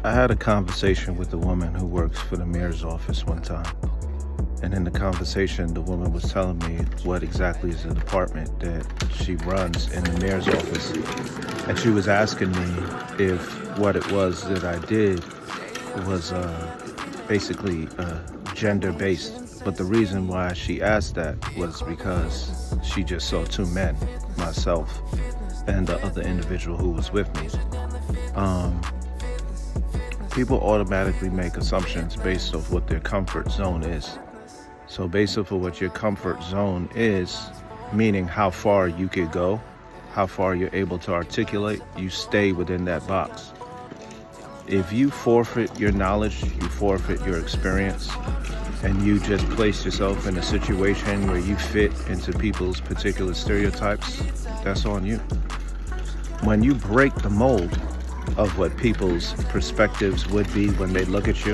I had a conversation with a woman who works for the mayor's office one time. And in the conversation, the woman was telling me what exactly is the department that she runs in the mayor's office. And she was asking me if what it was that I did was basically gender-based. But the reason why she asked that was because she just saw two men, myself and the other individual who was with me. People automatically make assumptions based off what their comfort zone is. So based off of what your comfort zone is, meaning how far you could go, how far you're able to articulate, you stay within that box. If you forfeit your knowledge, you forfeit your experience, and you just place yourself in a situation where you fit into people's particular stereotypes, that's on you. When you break the mold of what people's perspectives would be when they look at you,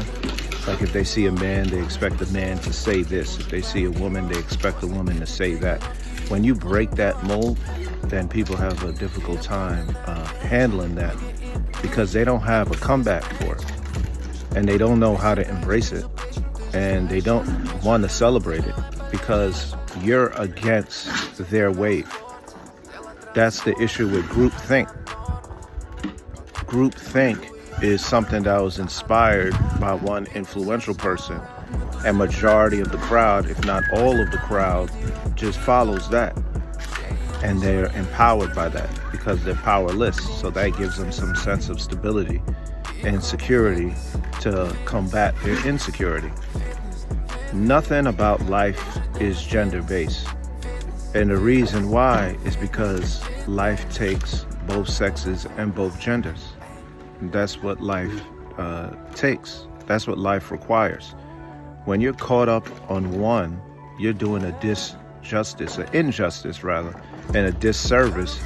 like if they see a man, they expect a man to say this. If they see a woman, they expect a woman to say that. When you break that mold, then people have a difficult time handling that because they don't have a comeback for it. And they don't know how to embrace it. And they don't want to celebrate it because you're against their wave. That's the issue with groupthink. Groupthink is something that was inspired by one influential person, and majority of the crowd, if not all of the crowd, just follows that. And they're empowered by that because they're powerless. So that gives them some sense of stability and security to combat their insecurity. Nothing about life is gender-based. And the reason why is because life takes both sexes and both genders. That's what life takes. That's what life requires. When you're caught up on one, you're doing a injustice rather, and a disservice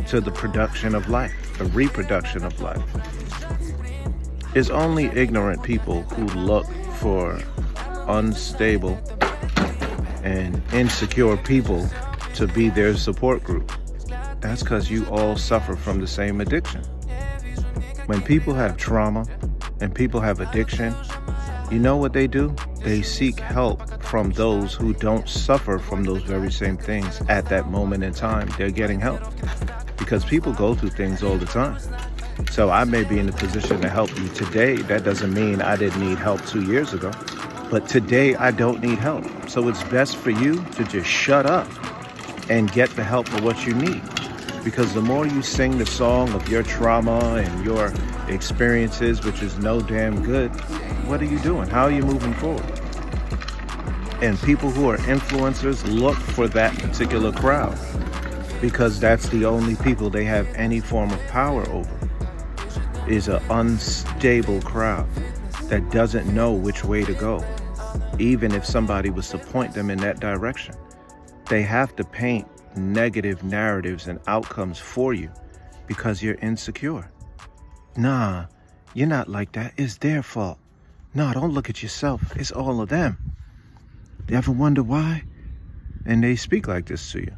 to the production of life, the reproduction of life. It's only ignorant people who look for unstable and insecure people to be their support group. That's because you all suffer from the same addiction. When people have trauma and people have addiction, you know what they do? They seek help from those who don't suffer from those very same things at that moment in time. They're getting help because people go through things all the time. So I may be in a position to help you today. That doesn't mean I didn't need help 2 years ago. But today I don't need help. So it's best for you to just shut up and get the help for what you need. Because the more you sing the song of your trauma and your experiences, which is no damn good, what are you doing? How are you moving forward? And people who are influencers look for that particular crowd because that's the only people they have any form of power over, is an unstable crowd that doesn't know which way to go. Even if somebody was to point them in that direction, they have to paint negative narratives and outcomes for you because you're insecure. Nah, you're not like that. It's their fault. No, don't look at yourself. It's all of them. You ever wonder why? And they speak like this to you.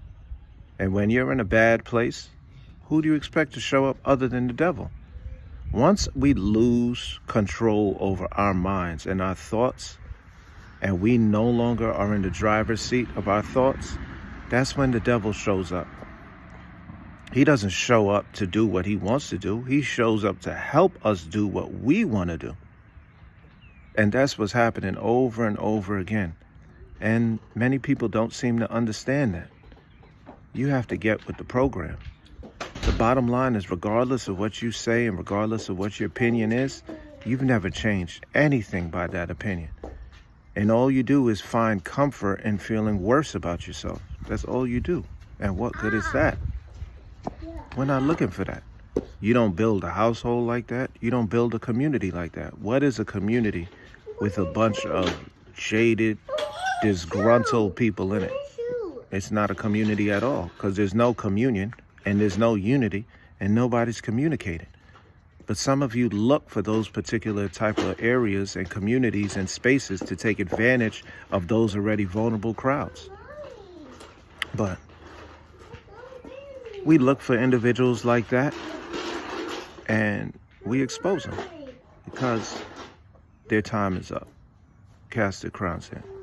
And when you're in a bad place, who do you expect to show up other than the devil? Once we lose control over our minds and our thoughts, and we no longer are in the driver's seat of our thoughts, that's when the devil shows up. He doesn't show up to do what he wants to do. He shows up to help us do what we want to do. And that's what's happening over and over again. And many people don't seem to understand that. You have to get with the program. The bottom line is, regardless of what you say and regardless of what your opinion is, you've never changed anything by that opinion. And all you do is find comfort in feeling worse about yourself. That's all you do. And what good is that? We're not looking for that. You don't build a household like that. You don't build a community like that. What is a community with a bunch of jaded, disgruntled people in it? It's not a community at all because there's no communion and there's no unity and nobody's communicating. But some of you look for those particular type of areas and communities and spaces to take advantage of those already vulnerable crowds. But we look for individuals like that and we expose them. because their time is up. Cast their crowns in.